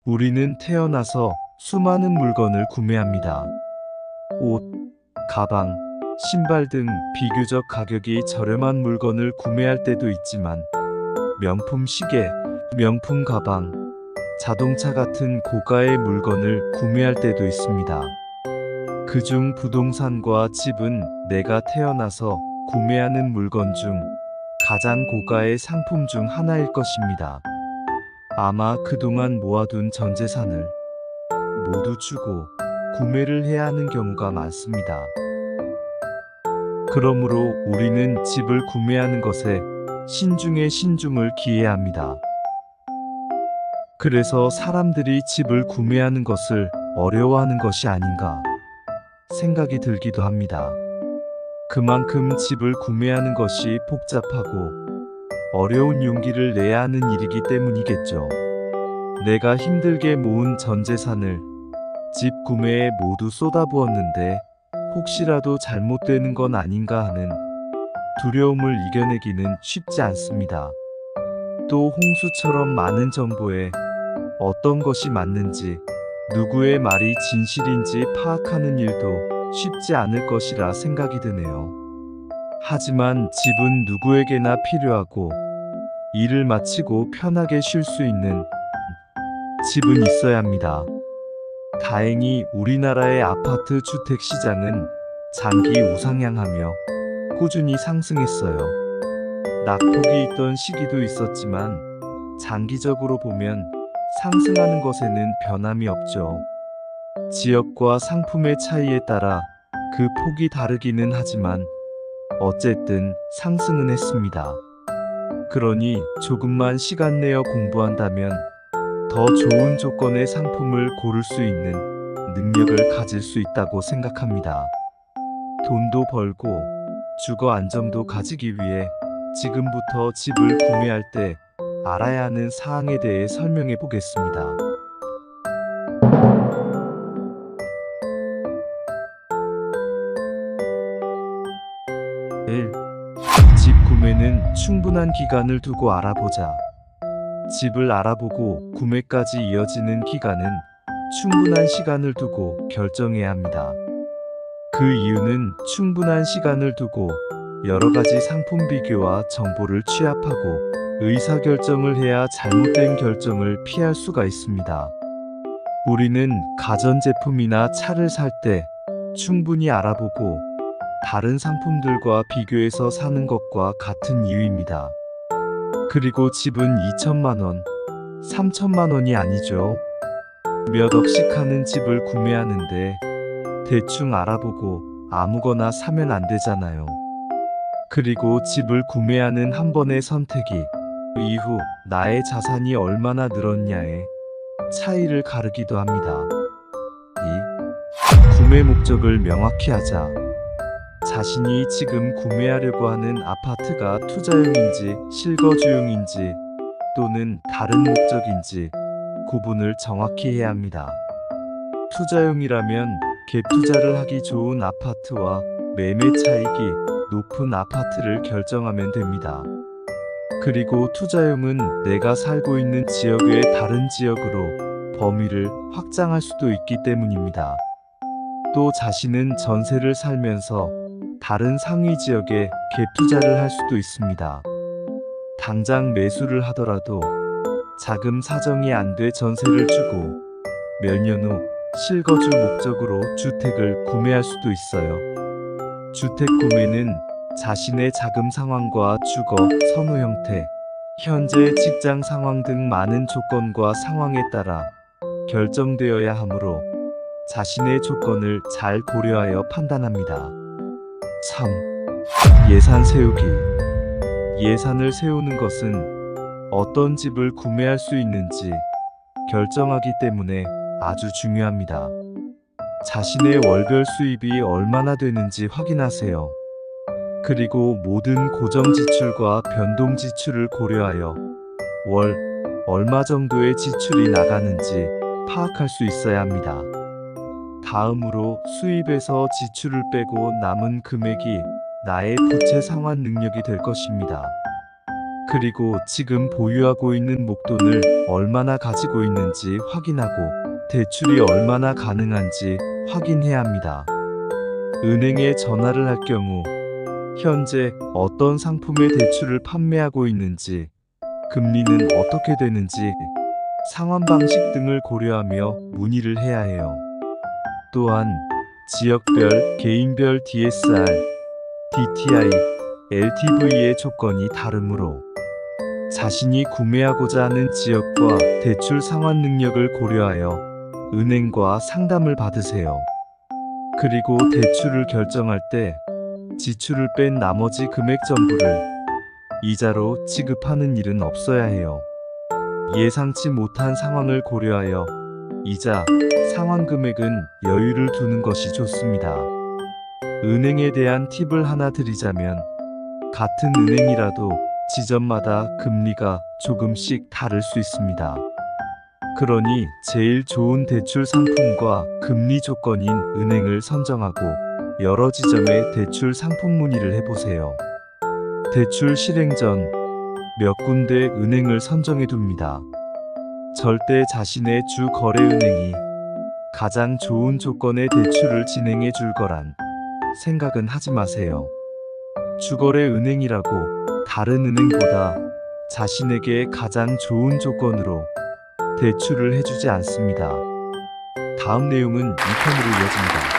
우리는 태어나서 수많은 물건을 구매합니다. 옷, 가방, 신발 등 비교적 가격이 저렴한 물건을 구매할 때도 있지만 명품 시계, 명품 가방, 자동차 같은 고가의 물건을 구매할 때도 있습니다. 그중 부동산과 집은 내가 태어나서 구매하는 물건 중 가장 고가의 상품 중 하나일 것입니다. 아마 그동안 모아둔 전 재산을 모두 주고 구매를 해야 하는 경우가 많습니다. 그러므로 우리는 집을 구매하는 것에 신중에 신중을 기해야 합니다. 그래서 사람들이 집을 구매하는 것을 어려워하는 것이 아닌가 생각이 들기도 합니다. 그만큼 집을 구매하는 것이 복잡하고 어려운 용기를 내야 하는 일이기 때문이겠죠. 내가 힘들게 모은 전 재산을 집 구매에 모두 쏟아부었는데 혹시라도 잘못되는 건 아닌가 하는 두려움을 이겨내기는 쉽지 않습니다. 또 홍수처럼 많은 정보에 어떤 것이 맞는지, 누구의 말이 진실인지 파악하는 일도 쉽지 않을 것이라 생각이 드네요. 하지만 집은 누구에게나 필요하고 일을 마치고 편하게 쉴 수 있는 집은 있어야 합니다. 다행히 우리나라의 아파트 주택 시장은 장기 우상향하며 꾸준히 상승했어요. 낙폭이 있던 시기도 있었지만 장기적으로 보면 상승하는 것에는 변함이 없죠. 지역과 상품의 차이에 따라 그 폭이 다르기는 하지만 어쨌든 상승은 했습니다. 그러니 조금만 시간 내어 공부한다면 더 좋은 조건의 상품을 고를 수 있는 능력을 가질 수 있다고 생각합니다. 돈도 벌고 주거 안정도 가지기 위해 지금부터 집을 구매할 때 알아야 하는 사항에 대해 설명해 보겠습니다. 1. 집 구매는 충분한 기간을 두고 알아보자. 집을 알아보고 구매까지 이어지는 기간은 충분한 시간을 두고 결정해야 합니다. 그 이유는 충분한 시간을 두고 여러 가지 상품 비교와 정보를 취합하고 의사결정을 해야 잘못된 결정을 피할 수가 있습니다. 우리는 가전제품이나 차를 살 때 충분히 알아보고 다른 상품들과 비교해서 사는 것과 같은 이유입니다. 그리고 집은 2천만 원, 3천만 원이 아니죠. 몇 억씩 하는 집을 구매하는데 대충 알아보고 아무거나 사면 안 되잖아요. 그리고 집을 구매하는 한 번의 선택이 이후 나의 자산이 얼마나 늘었냐에 차이를 가르기도 합니다. 2. 구매 목적을 명확히 하자. 자신이 지금 구매하려고 하는 아파트가 투자용인지 실거주용인지 또는 다른 목적인지 구분을 정확히 해야 합니다. 투자용이라면 갭 투자를 하기 좋은 아파트와 매매 차익이 높은 아파트를 결정하면 됩니다. 그리고 투자용은 내가 살고 있는 지역 외의 다른 지역으로 범위를 확장할 수도 있기 때문입니다. 또 자신은 전세를 살면서 다른 상위 지역에 갭 투자를 할 수도 있습니다. 당장 매수를 하더라도 자금 사정이 안 돼 전세를 주고 몇 년 후 실거주 목적으로 주택을 구매할 수도 있어요. 주택 구매는 자신의 자금 상황과 주거, 선호 형태, 현재 직장 상황 등 많은 조건과 상황에 따라 결정되어야 하므로 자신의 조건을 잘 고려하여 판단합니다. 3. 예산 세우기. 예산을 세우는 것은 어떤 집을 구매할 수 있는지 결정하기 때문에 아주 중요합니다. 자신의 월별 수입이 얼마나 되는지 확인하세요. 그리고 모든 고정 지출과 변동 지출을 고려하여 월 얼마 정도의 지출이 나가는지 파악할 수 있어야 합니다. 다음으로 수입에서 지출을 빼고 남은 금액이 나의 부채 상환 능력이 될 것입니다. 그리고 지금 보유하고 있는 목돈을 얼마나 가지고 있는지 확인하고 대출이 얼마나 가능한지 확인해야 합니다. 은행에 전화를 할 경우 현재 어떤 상품의 대출을 판매하고 있는지, 금리는 어떻게 되는지, 상환 방식 등을 고려하며 문의를 해야 해요. 또한 지역별, 개인별 DSR, DTI, LTV의 조건이 다르므로 자신이 구매하고자 하는 지역과 대출 상환 능력을 고려하여 은행과 상담을 받으세요. 그리고 대출을 결정할 때 지출을 뺀 나머지 금액 전부를 이자로 지급하는 일은 없어야 해요. 예상치 못한 상황을 고려하여 이자, 상환 금액은 여유를 두는 것이 좋습니다. 은행에 대한 팁을 하나 드리자면 같은 은행이라도 지점마다 금리가 조금씩 다를 수 있습니다. 그러니 제일 좋은 대출 상품과 금리 조건인 은행을 선정하고 여러 지점의 대출 상품 문의를 해보세요. 대출 실행 전 몇 군데 은행을 선정해 둡니다. 절대 자신의 주 거래 은행이 가장 좋은 조건의 대출을 진행해 줄 거란 생각은 하지 마세요. 주거래 은행이라고 다른 은행보다 자신에게 가장 좋은 조건으로 대출을 해주지 않습니다. 다음 내용은 2편으로 이어집니다.